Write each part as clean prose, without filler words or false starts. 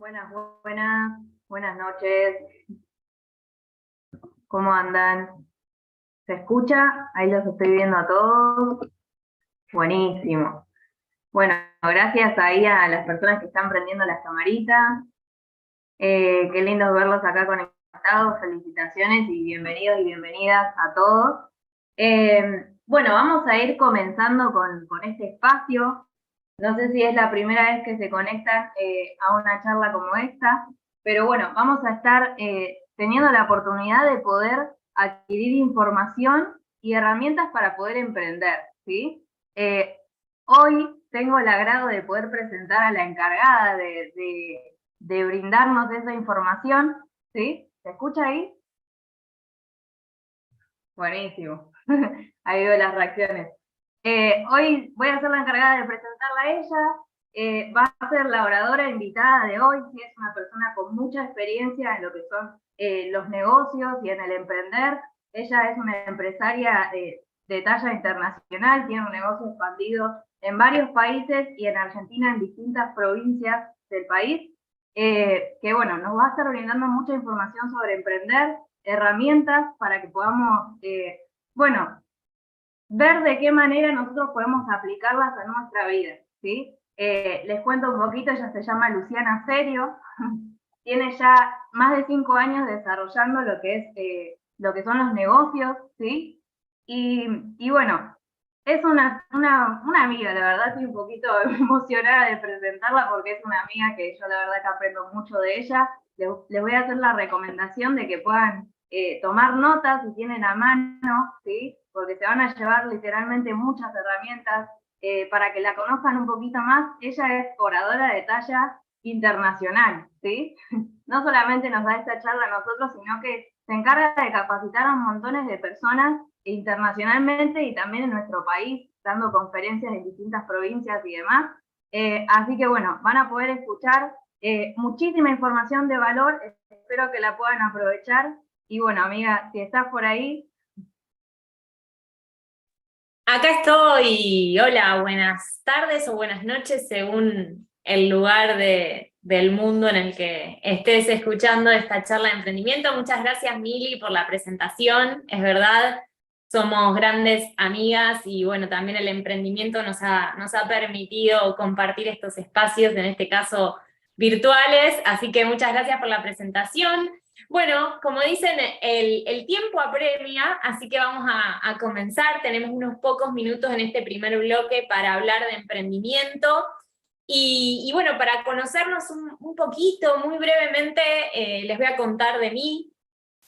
Buenas, buenas noches. ¿Cómo andan? ¿Se escucha? Ahí los estoy viendo a todos. Buenísimo. Bueno, gracias ahí a las personas que están prendiendo las camaritas. Qué lindo verlos acá conectados. Felicitaciones y bienvenidos y bienvenidas a todos. Bueno, vamos a ir comenzando con este espacio. No sé si es la primera vez que se conectan a una charla como esta, pero bueno, vamos a estar teniendo la oportunidad de poder adquirir información y herramientas para poder emprender, ¿sí? Hoy tengo el agrado de poder presentar a la encargada de brindarnos esa información, ¿sí? ¿Se escucha ahí? Buenísimo. Ahí veo las reacciones. Hoy voy a ser la encargada de presentarla a ella. Va a ser la oradora invitada de hoy, que es una persona con mucha experiencia en lo que son los negocios y en el emprender. Ella es una empresaria de talla internacional, tiene un negocio expandido en varios países y en Argentina en distintas provincias del país, que bueno, nos va a estar brindando mucha información sobre emprender, herramientas para que podamos, bueno, ver de qué manera nosotros podemos aplicarlas a nuestra vida, ¿sí? Les cuento un poquito, ella se llama Luciana Serio, tiene ya más de 5 años desarrollando lo que son los negocios, ¿sí? Y bueno, es una amiga, la verdad estoy un poquito emocionada de presentarla porque es una amiga que yo la verdad que aprendo mucho de ella. Les voy a hacer la recomendación de que puedan tomar notas si tienen a mano, ¿sí? Porque se van a llevar literalmente muchas herramientas para que la conozcan un poquito más. Ella es oradora de talla internacional, ¿sí? No solamente nos da esta charla a nosotros, sino que se encarga de capacitar a montones de personas internacionalmente y también en nuestro país, dando conferencias en distintas provincias y demás. Así que bueno, van a poder escuchar muchísima información de valor, espero que la puedan aprovechar. Y bueno, amiga, si estás por ahí. Acá estoy. Hola, buenas tardes o buenas noches según el lugar del mundo en el que estés escuchando esta charla de emprendimiento. Muchas gracias, Mili, por la presentación. Es verdad, somos grandes amigas y bueno, también el emprendimiento nos ha permitido compartir estos espacios, en este caso virtuales. Así que muchas gracias por la presentación. Bueno, como dicen, el tiempo apremia, así que vamos a comenzar. Tenemos unos pocos minutos en este primer bloque para hablar de emprendimiento. Y bueno, para conocernos un poquito, muy brevemente, les voy a contar de mí,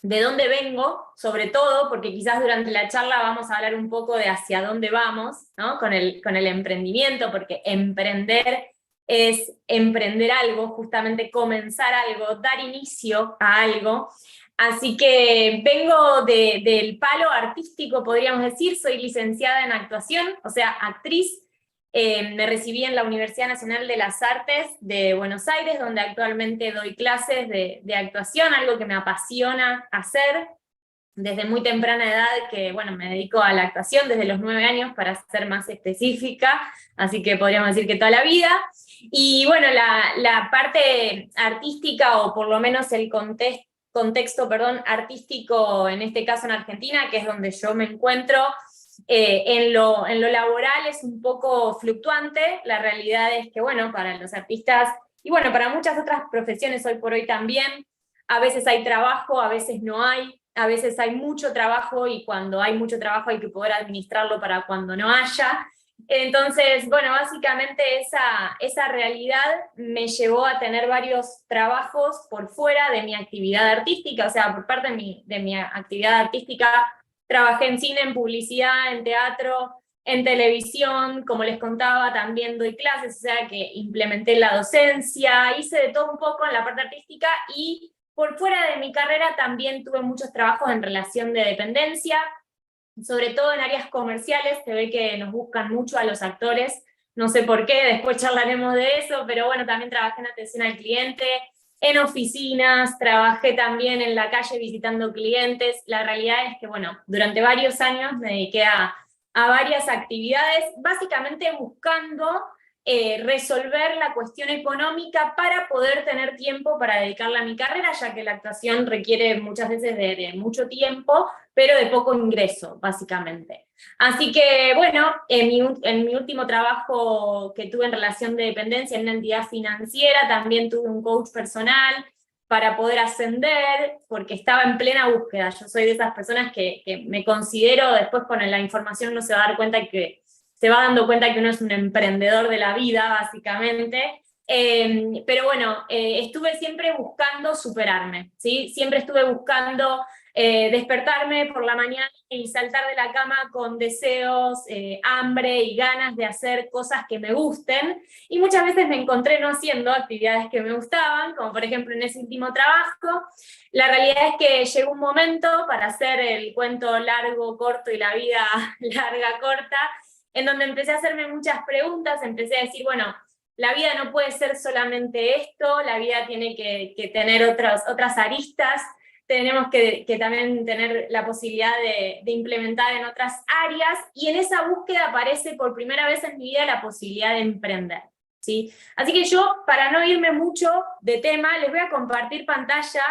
de dónde vengo, sobre todo, porque quizás durante la charla vamos a hablar un poco de hacia dónde vamos, ¿no? Con el emprendimiento, porque emprender es emprender algo, justamente comenzar algo, dar inicio a algo. Así que vengo del palo artístico, podríamos decir, soy licenciada en actuación, o sea, actriz. Me recibí en la Universidad Nacional de las Artes de Buenos Aires, donde actualmente doy clases de actuación, algo que me apasiona hacer desde muy temprana edad, que bueno, me dedico a la actuación desde los 9 años, para ser más específica, así que podríamos decir que toda la vida. Y bueno, la parte artística, o por lo menos el contexto, perdón, artístico, en este caso en Argentina, que es donde yo me encuentro, en lo laboral es un poco fluctuante. La realidad es que, bueno, para los artistas, y bueno, para muchas otras profesiones hoy por hoy también, a veces hay trabajo, a veces no hay, a veces hay mucho trabajo y cuando hay mucho trabajo hay que poder administrarlo para cuando no haya. Entonces, bueno, básicamente esa realidad me llevó a tener varios trabajos por fuera de mi actividad artística, o sea, por parte de mi actividad artística. Trabajé en cine, en publicidad, en teatro, en televisión, como les contaba, también doy clases, o sea que implementé la docencia, hice de todo un poco en la parte artística, y por fuera de mi carrera también tuve muchos trabajos en relación de dependencia, sobre todo en áreas comerciales. Se ve que nos buscan mucho a los actores, no sé por qué, después charlaremos de eso, pero bueno, también trabajé en atención al cliente, en oficinas, trabajé también en la calle visitando clientes. La realidad es que, bueno, durante varios años me dediqué a varias actividades, básicamente buscando resolver la cuestión económica para poder tener tiempo para dedicarla a mi carrera, ya que la actuación requiere muchas veces de mucho tiempo, pero de poco ingreso, básicamente. Así que, bueno, en mi último trabajo que tuve en relación de dependencia en una entidad financiera, también tuve un coach personal para poder ascender, porque estaba en plena búsqueda. Yo soy de esas personas que me considero, después con la información uno se va a dar cuenta que se va dando cuenta que uno es un emprendedor de la vida, básicamente. Pero bueno, estuve siempre buscando superarme, ¿sí? Siempre estuve buscando despertarme por la mañana y saltar de la cama con deseos, hambre y ganas de hacer cosas que me gusten, y muchas veces me encontré no haciendo actividades que me gustaban, como por ejemplo en ese último trabajo. La realidad es que llegó un momento, para hacer el cuento largo, corto y la vida larga, corta, en donde empecé a hacerme muchas preguntas, empecé a decir, bueno, la vida no puede ser solamente esto, la vida tiene que tener otras aristas, tenemos que también tener la posibilidad de implementar en otras áreas, y en esa búsqueda aparece por primera vez en mi vida la posibilidad de emprender, ¿sí? Así que yo, para no irme mucho de tema, les voy a compartir pantalla,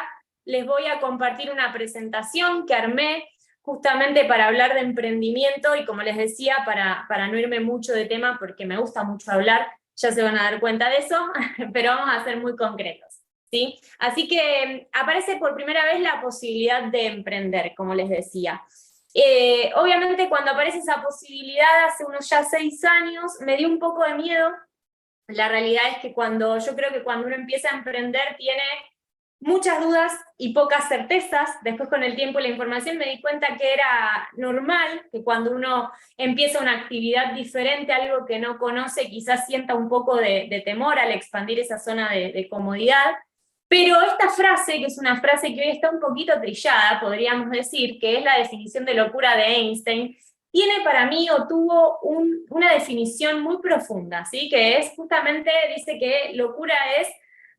les voy a compartir una presentación que armé justamente para hablar de emprendimiento, y como les decía, para no irme mucho de tema, porque me gusta mucho hablar, ya se van a dar cuenta de eso, pero vamos a ser muy concretos, ¿sí? Así que aparece por primera vez la posibilidad de emprender, como les decía. Obviamente cuando aparece esa posibilidad, hace unos ya 6 años, me dio un poco de miedo. La realidad es que yo creo que cuando uno empieza a emprender tiene muchas dudas y pocas certezas. Después, con el tiempo y la información, me di cuenta que era normal que cuando uno empieza una actividad diferente, algo que no conoce, quizás sienta un poco de temor al expandir esa zona de comodidad. Pero esta frase, que es una frase que hoy está un poquito trillada, podríamos decir, que es la definición de locura de Einstein, tiene para mí, o tuvo una definición muy profunda, ¿sí? Que es justamente, dice que locura es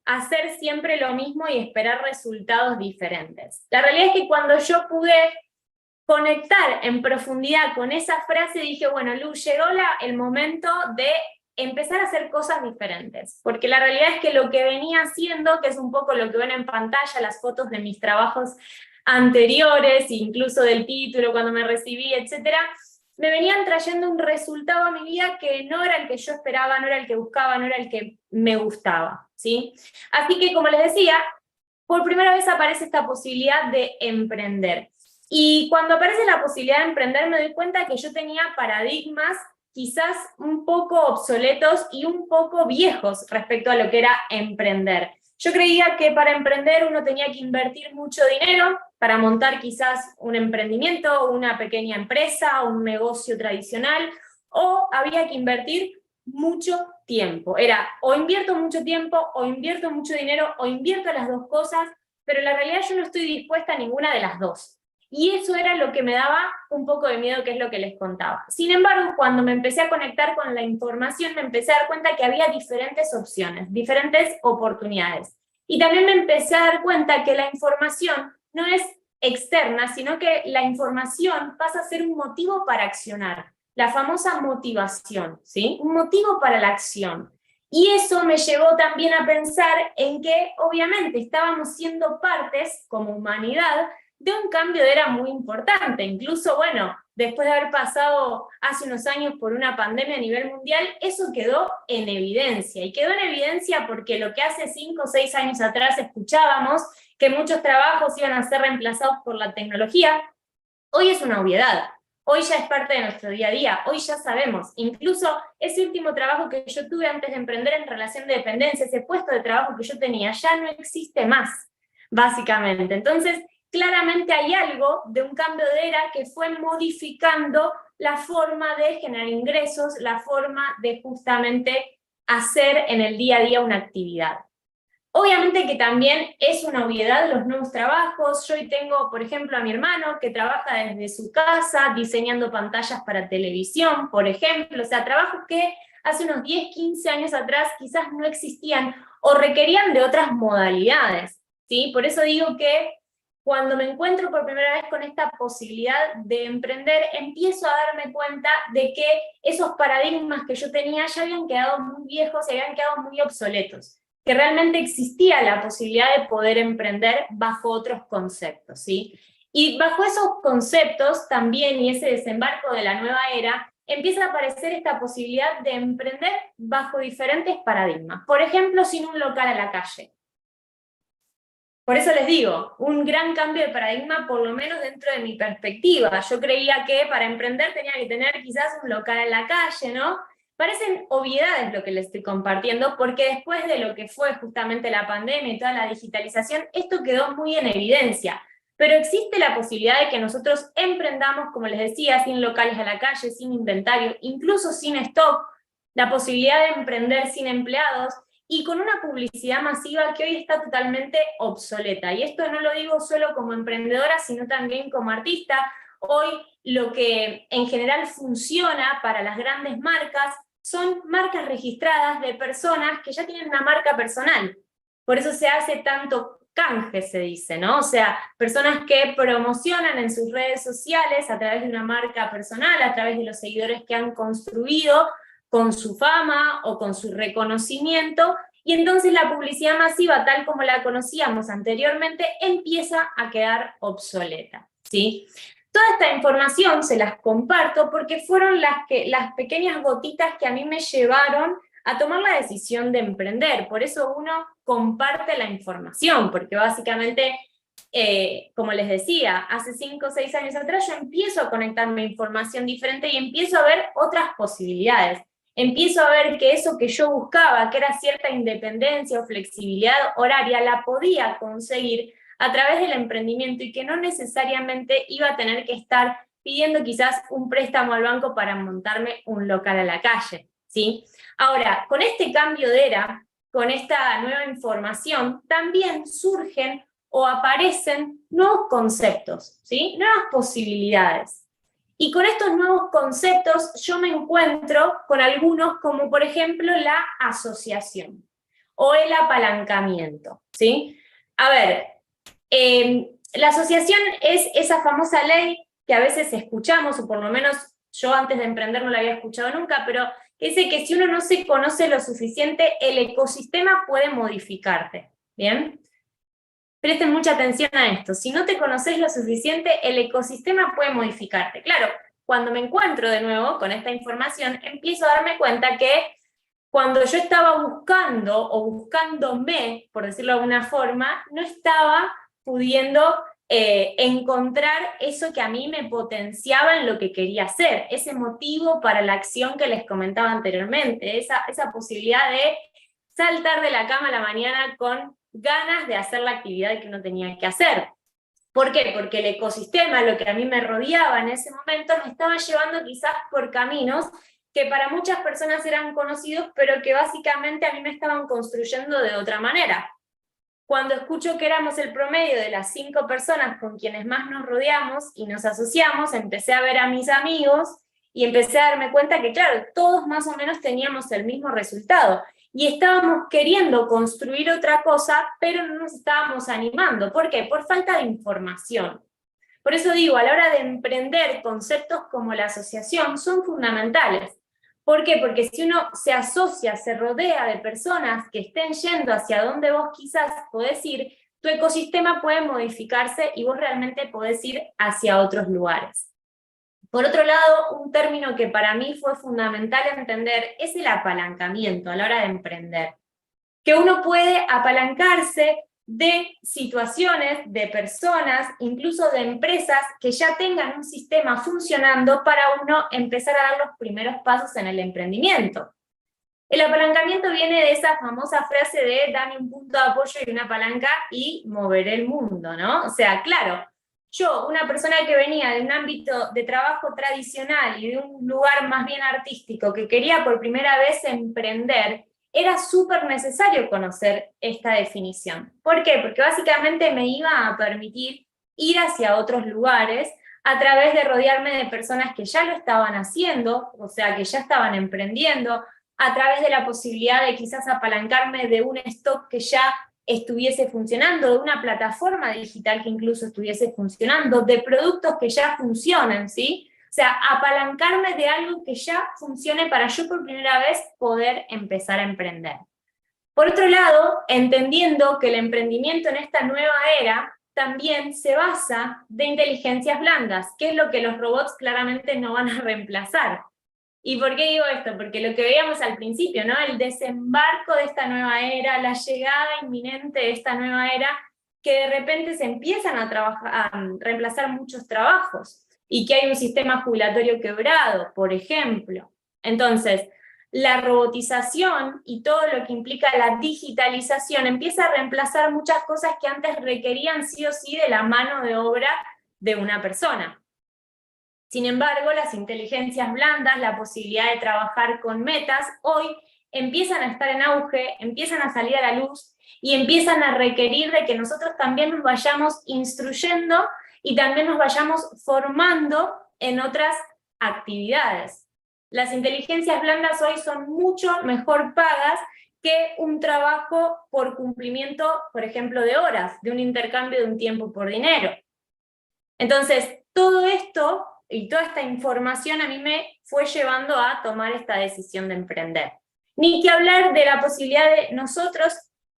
hacer siempre lo mismo y esperar resultados diferentes. La realidad es que cuando yo pude conectar en profundidad con esa frase, dije, bueno, Lu, llegó el momento de empezar a hacer cosas diferentes, porque la realidad es que lo que venía haciendo, que es un poco lo que ven en pantalla, las fotos de mis trabajos anteriores, incluso del título, cuando me recibí, etcétera, me venían trayendo un resultado a mi vida que no era el que yo esperaba, no era el que buscaba, no era el que me gustaba, ¿sí? Así que, como les decía, por primera vez aparece esta posibilidad de emprender. Y cuando aparece la posibilidad de emprender, me doy cuenta que yo tenía paradigmas quizás un poco obsoletos y un poco viejos respecto a lo que era emprender. Yo creía que para emprender uno tenía que invertir mucho dinero para montar quizás un emprendimiento, una pequeña empresa, un negocio tradicional, o había que invertir mucho tiempo. Era o invierto mucho tiempo, o invierto mucho dinero, o invierto las dos cosas, pero la realidad yo no estoy dispuesta a ninguna de las dos. Y eso era lo que me daba un poco de miedo, que es lo que les contaba. Sin embargo, cuando me empecé a conectar con la información, me empecé a dar cuenta que había diferentes opciones, diferentes oportunidades. Y también me empecé a dar cuenta que la información no es externa, sino que la información pasa a ser un motivo para accionar. La famosa motivación, ¿sí? Un motivo para la acción. Y eso me llevó también a pensar en que, obviamente, estábamos siendo partes, como humanidad, de un cambio de era muy importante. Incluso, bueno, después de haber pasado hace unos años por una pandemia a nivel mundial, eso quedó en evidencia. Y quedó en evidencia porque lo que hace 5 o 6 años atrás escuchábamos, que muchos trabajos iban a ser reemplazados por la tecnología, hoy es una obviedad. Hoy ya es parte de nuestro día a día, hoy ya sabemos. Incluso ese último trabajo que yo tuve antes de emprender en relación de dependencia, ese puesto de trabajo que yo tenía, ya no existe más, básicamente. Entonces, claramente hay algo de un cambio de era que fue modificando la forma de generar ingresos, la forma de justamente hacer en el día a día una actividad. Obviamente que también es una obviedad los nuevos trabajos. Yo hoy tengo, por ejemplo, a mi hermano que trabaja desde su casa diseñando pantallas para televisión, por ejemplo. O sea, trabajos que hace unos 10, 15 años atrás quizás no existían o requerían de otras modalidades, ¿sí? Por eso digo que cuando me encuentro por primera vez con esta posibilidad de emprender, empiezo a darme cuenta de que esos paradigmas que yo tenía ya habían quedado muy viejos y habían quedado muy obsoletos, que realmente existía la posibilidad de poder emprender bajo otros conceptos, ¿sí? Y bajo esos conceptos también, y ese desembarco de la nueva era, empieza a aparecer esta posibilidad de emprender bajo diferentes paradigmas. Por ejemplo, sin un local a la calle. Por eso les digo, un gran cambio de paradigma, por lo menos dentro de mi perspectiva. Yo creía que para emprender tenía que tener quizás un local en la calle, ¿no? Parecen obviedades lo que les estoy compartiendo, porque después de lo que fue justamente la pandemia y toda la digitalización, esto quedó muy en evidencia. Pero existe la posibilidad de que nosotros emprendamos, como les decía, sin locales a la calle, sin inventario, incluso sin stock, la posibilidad de emprender sin empleados, y con una publicidad masiva que hoy está totalmente obsoleta. Y esto no lo digo solo como emprendedora, sino también como artista. Hoy lo que en general funciona para las grandes marcas son marcas registradas de personas que ya tienen una marca personal. Por eso se hace tanto canje, se dice, ¿no? O sea, personas que promocionan en sus redes sociales a través de una marca personal, a través de los seguidores que han construido, con su fama o con su reconocimiento, y entonces la publicidad masiva, tal como la conocíamos anteriormente, empieza a quedar obsoleta, ¿sí? Toda esta información se las comparto porque fueron las pequeñas gotitas que a mí me llevaron a tomar la decisión de emprender. Por eso uno comparte la información, porque básicamente, como les decía, hace 5 o 6 años atrás yo empiezo a conectarme a información diferente y empiezo a ver otras posibilidades. Empiezo a ver que eso que yo buscaba, que era cierta independencia o flexibilidad horaria, la podía conseguir a través del emprendimiento y que no necesariamente iba a tener que estar pidiendo quizás un préstamo al banco para montarme un local a la calle, ¿sí? Ahora, con este cambio de era, con esta nueva información, también surgen o aparecen nuevos conceptos, ¿sí? Nuevas posibilidades. Y con estos nuevos conceptos yo me encuentro con algunos como por ejemplo la asociación o el apalancamiento, ¿sí? A ver, la asociación es esa famosa ley que a veces escuchamos, o por lo menos yo antes de emprender no la había escuchado nunca, pero que dice que si uno no se conoce lo suficiente, el ecosistema puede modificarte, ¿bien? Presten mucha atención a esto. Si no te conoces lo suficiente, el ecosistema puede modificarte. Claro, cuando me encuentro de nuevo con esta información, empiezo a darme cuenta que cuando yo estaba buscando o buscándome, por decirlo de alguna forma, no estaba pudiendo encontrar eso que a mí me potenciaba en lo que quería hacer, ese motivo para la acción que les comentaba anteriormente, esa posibilidad de saltar de la cama a la mañana con ganas de hacer la actividad que uno tenía que hacer. ¿Por qué? Porque el ecosistema, lo que a mí me rodeaba en ese momento, me estaba llevando quizás por caminos que para muchas personas eran conocidos, pero que básicamente a mí me estaban construyendo de otra manera. Cuando escucho que éramos el promedio de las 5 personas con quienes más nos rodeamos y nos asociamos, empecé a ver a mis amigos y empecé a darme cuenta que, claro, todos más o menos teníamos el mismo resultado. Y estábamos queriendo construir otra cosa, pero no nos estábamos animando. ¿Por qué? Por falta de información. Por eso digo, a la hora de emprender, conceptos como la asociación son fundamentales. ¿Por qué? Porque si uno se asocia, se rodea de personas que estén yendo hacia donde vos quizás podés ir, tu ecosistema puede modificarse y vos realmente podés ir hacia otros lugares. Por otro lado, un término que para mí fue fundamental entender es el apalancamiento a la hora de emprender. Que uno puede apalancarse de situaciones, de personas, incluso de empresas que ya tengan un sistema funcionando para uno empezar a dar los primeros pasos en el emprendimiento. El apalancamiento viene de esa famosa frase de dame un punto de apoyo y una palanca y moveré el mundo, ¿no? O sea, claro, yo, una persona que venía de un ámbito de trabajo tradicional y de un lugar más bien artístico, que quería por primera vez emprender, era súper necesario conocer esta definición. ¿Por qué? Porque básicamente me iba a permitir ir hacia otros lugares a través de rodearme de personas que ya lo estaban haciendo, o sea, que ya estaban emprendiendo, a través de la posibilidad de quizás apalancarme de un stock que ya estuviese funcionando, de una plataforma digital que incluso estuviese funcionando, de productos que ya funcionan, ¿sí? O sea, apalancarme de algo que ya funcione para yo por primera vez poder empezar a emprender. Por otro lado, entendiendo que el emprendimiento en esta nueva era también se basa de inteligencias blandas, que es lo que los robots claramente no van a reemplazar. ¿Y por qué digo esto? Porque lo que veíamos al principio, ¿no? El desembarco de esta nueva era, la llegada inminente de esta nueva era, que de repente se empiezan a reemplazar muchos trabajos, y que hay un sistema jubilatorio quebrado, por ejemplo. Entonces, la robotización y todo lo que implica la digitalización empieza a reemplazar muchas cosas que antes requerían sí o sí de la mano de obra de una persona. Sin embargo, las inteligencias blandas, la posibilidad de trabajar con metas, hoy empiezan a estar en auge, empiezan a salir a la luz y empiezan a requerir de que nosotros también nos vayamos instruyendo y también nos vayamos formando en otras actividades. Las inteligencias blandas hoy son mucho mejor pagas que un trabajo por cumplimiento, por ejemplo, de horas, de un intercambio de un tiempo por dinero. Entonces, todo esto y toda esta información a mí me fue llevando a tomar esta decisión de emprender. Ni que hablar de la posibilidad de nosotros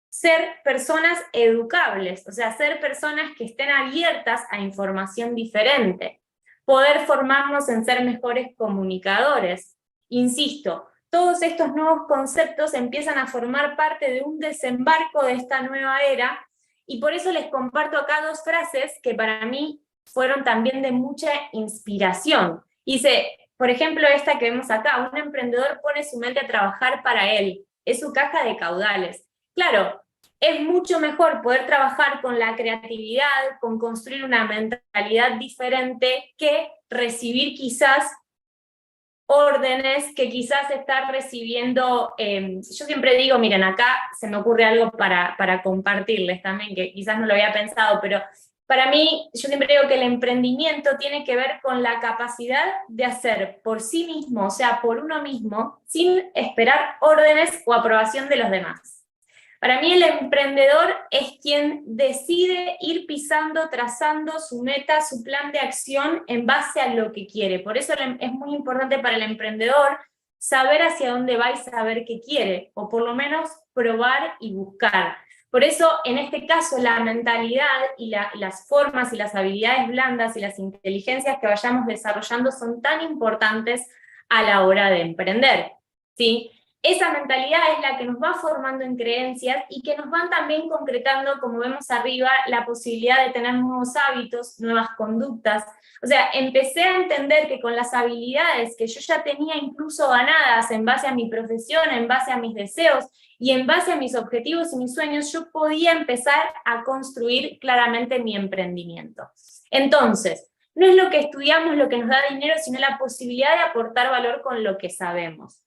ser personas educables, o sea, ser personas que estén abiertas a información diferente, poder formarnos en ser mejores comunicadores. Insisto, todos estos nuevos conceptos empiezan a formar parte de un desembarco de esta nueva era, y por eso les comparto acá dos frases que para mí fueron también de mucha inspiración. Dice, por ejemplo, esta que vemos acá: un emprendedor pone su mente a trabajar para él, es su caja de caudales. Claro, es mucho mejor poder trabajar con la creatividad, con construir una mentalidad diferente, que recibir quizás órdenes que quizás estar recibiendo. Yo siempre digo, miren, acá se me ocurre algo para compartirles también, que quizás no lo había pensado, pero para mí, yo siempre digo que el emprendimiento tiene que ver con la capacidad de hacer por sí mismo, o sea, por uno mismo, sin esperar órdenes o aprobación de los demás. Para mí el emprendedor es quien decide ir pisando, trazando su meta, su plan de acción en base a lo que quiere. Por eso es muy importante para el emprendedor saber hacia dónde va y saber qué quiere, o por lo menos probar y buscar. Por eso, en este caso, la mentalidad y las formas y las habilidades blandas y las inteligencias que vayamos desarrollando son tan importantes a la hora de emprender, ¿sí? Esa mentalidad es la que nos va formando en creencias y que nos van también concretando, como vemos arriba, la posibilidad de tener nuevos hábitos, nuevas conductas. O sea, empecé a entender que con las habilidades que yo ya tenía incluso ganadas en base a mi profesión, en base a mis deseos y en base a mis objetivos y mis sueños, yo podía empezar a construir claramente mi emprendimiento. Entonces, no es lo que estudiamos lo que nos da dinero, sino la posibilidad de aportar valor con lo que sabemos.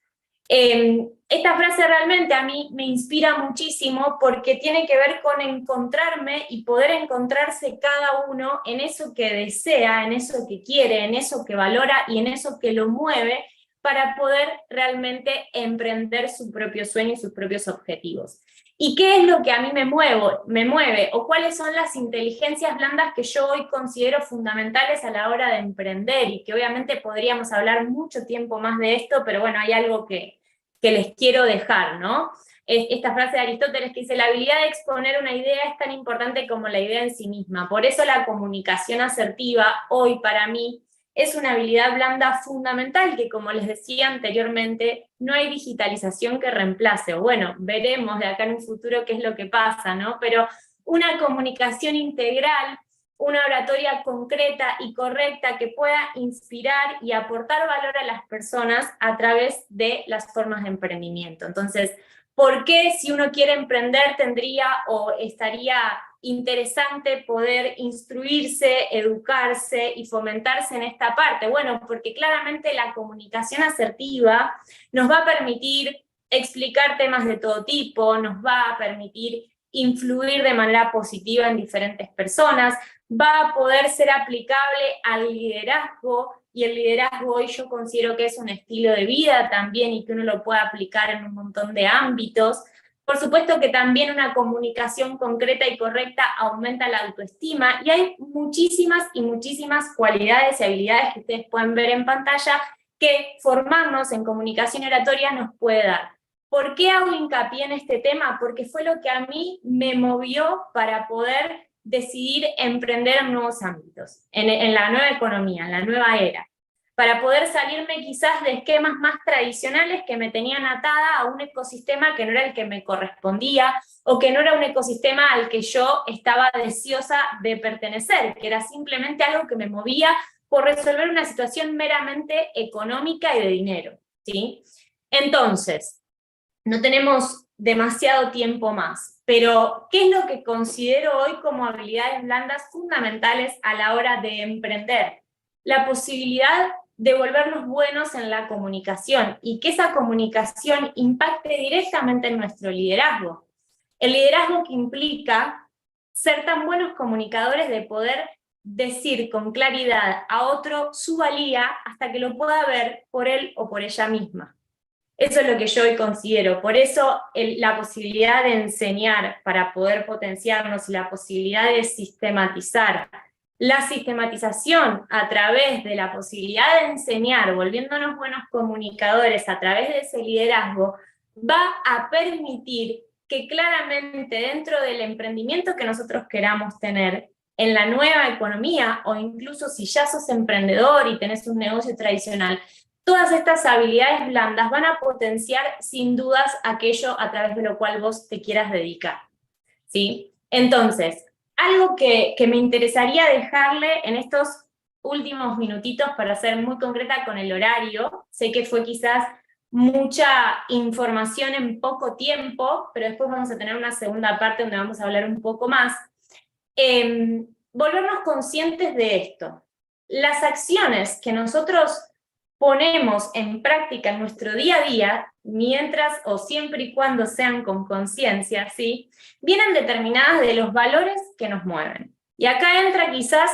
Esta frase realmente a mí me inspira muchísimo porque tiene que ver con encontrarme y poder encontrarse cada uno en eso que desea, en eso que quiere, en eso que valora y en eso que lo mueve para poder realmente emprender su propio sueño y sus propios objetivos. ¿Y qué es lo que a mí me mueve? ¿O cuáles son las inteligencias blandas que yo hoy considero fundamentales a la hora de emprender? Y que obviamente podríamos hablar mucho tiempo más de esto, pero bueno, hay algo que les quiero dejar, ¿no? Esta frase de Aristóteles que dice: la habilidad de exponer una idea es tan importante como la idea en sí misma. Por eso la comunicación asertiva hoy para mí es una habilidad blanda fundamental que, como les decía anteriormente, no hay digitalización que reemplace. O bueno, veremos de acá en un futuro qué es lo que pasa, ¿no? Pero una comunicación integral, una oratoria concreta y correcta que pueda inspirar y aportar valor a las personas a través de las formas de emprendimiento. Entonces, ¿por qué si uno quiere emprender tendría o estaría interesante poder instruirse, educarse y fomentarse en esta parte? Bueno, porque claramente la comunicación asertiva nos va a permitir explicar temas de todo tipo, nos va a permitir influir de manera positiva en diferentes personas, va a poder ser aplicable al liderazgo, y el liderazgo hoy yo considero que es un estilo de vida también y que uno lo puede aplicar en un montón de ámbitos. Por supuesto que también una comunicación concreta y correcta aumenta la autoestima, y hay muchísimas y muchísimas cualidades y habilidades que ustedes pueden ver en pantalla que formarnos en comunicación oratoria nos puede dar. ¿Por qué hago hincapié en este tema? Porque fue lo que a mí me movió para poder decidir emprender en nuevos ámbitos, en la nueva economía, en la nueva era, para poder salirme quizás de esquemas más tradicionales que me tenían atada a un ecosistema que no era el que me correspondía, o que no era un ecosistema al que yo estaba deseosa de pertenecer, que era simplemente algo que me movía por resolver una situación meramente económica y de dinero, ¿sí? Entonces, no tenemos demasiado tiempo más, pero ¿qué es lo que considero hoy como habilidades blandas fundamentales a la hora de emprender? La posibilidad de volvernos buenos en la comunicación, y que esa comunicación impacte directamente en nuestro liderazgo. El liderazgo que implica ser tan buenos comunicadores de poder decir con claridad a otro su valía hasta que lo pueda ver por él o por ella misma. Eso es lo que yo hoy considero. Por eso la posibilidad de enseñar para poder potenciarnos, y la posibilidad de sistematizar, la sistematización a través de la posibilidad de enseñar, volviéndonos buenos comunicadores a través de ese liderazgo, va a permitir que claramente dentro del emprendimiento que nosotros queramos tener, en la nueva economía, o incluso si ya sos emprendedor y tenés un negocio tradicional, todas estas habilidades blandas van a potenciar sin dudas aquello a través de lo cual vos te quieras dedicar, ¿sí? Entonces, algo que me interesaría dejarle en estos últimos minutitos, para ser muy concreta con el horario, sé que fue quizás mucha información en poco tiempo, pero después vamos a tener una segunda parte donde vamos a hablar un poco más. Volvernos conscientes de esto. Las acciones que nosotros ponemos en práctica en nuestro día a día, mientras o siempre y cuando sean con conciencia, ¿sí?, vienen determinadas de los valores que nos mueven. Y acá entra quizás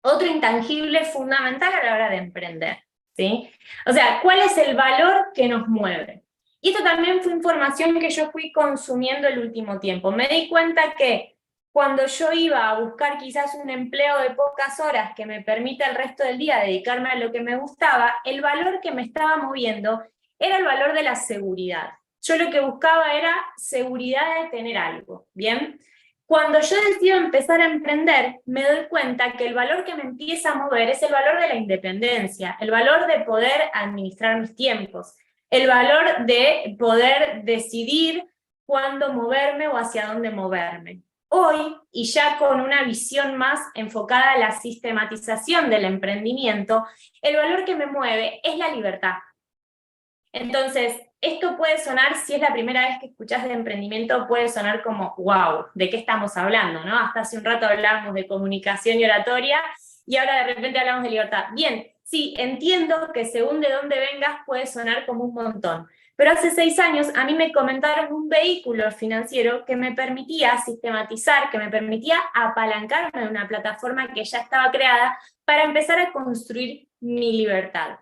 otro intangible fundamental a la hora de emprender, ¿sí? O sea, ¿cuál es el valor que nos mueve? Y esto también fue información que yo fui consumiendo el último tiempo. Me di cuenta que cuando yo iba a buscar quizás un empleo de pocas horas que me permita el resto del día dedicarme a lo que me gustaba, el valor que me estaba moviendo era el valor de la seguridad. Yo lo que buscaba era seguridad de tener algo, ¿bien? Cuando yo decido empezar a emprender, me doy cuenta que el valor que me empieza a mover es el valor de la independencia, el valor de poder administrar mis tiempos, el valor de poder decidir cuándo moverme o hacia dónde moverme. Hoy, y ya con una visión más enfocada a la sistematización del emprendimiento, el valor que me mueve es la libertad. Entonces, esto puede sonar, si es la primera vez que escuchás de emprendimiento, puede sonar como, wow, ¿de qué estamos hablando? ¿No? Hasta hace un rato hablábamos de comunicación y oratoria, y ahora de repente hablamos de libertad. Bien, sí, entiendo que según de dónde vengas puede sonar como un montón, pero hace 6 años a mí me comentaron un vehículo financiero que me permitía sistematizar, que me permitía apalancarme de una plataforma que ya estaba creada para empezar a construir mi libertad.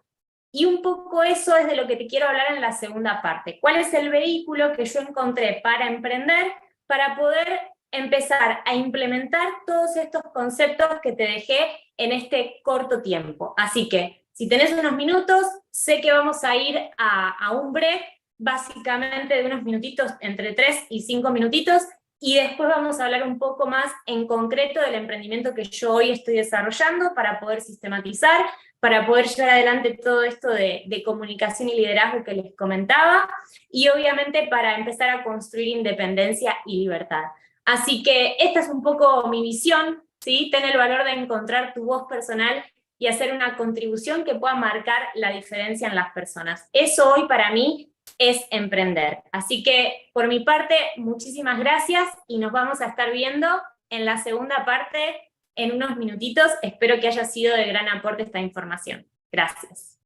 Y un poco eso es de lo que te quiero hablar en la segunda parte. ¿Cuál es el vehículo que yo encontré para emprender, para poder empezar a implementar todos estos conceptos que te dejé en este corto tiempo? Así que, si tenés unos minutos, sé que vamos a ir a un break, básicamente de unos minutitos, entre 3 y 5 minutitos, y después vamos a hablar un poco más en concreto del emprendimiento que yo hoy estoy desarrollando para poder sistematizar, para poder llevar adelante todo esto de comunicación y liderazgo que les comentaba, y obviamente para empezar a construir independencia y libertad. Así que esta es un poco mi visión, ¿sí? Ten el valor de encontrar tu voz personal y hacer una contribución que pueda marcar la diferencia en las personas. Eso hoy para mí es emprender. Así que por mi parte, muchísimas gracias, y nos vamos a estar viendo en la segunda parte en unos minutitos. Espero que haya sido de gran aporte esta información. Gracias.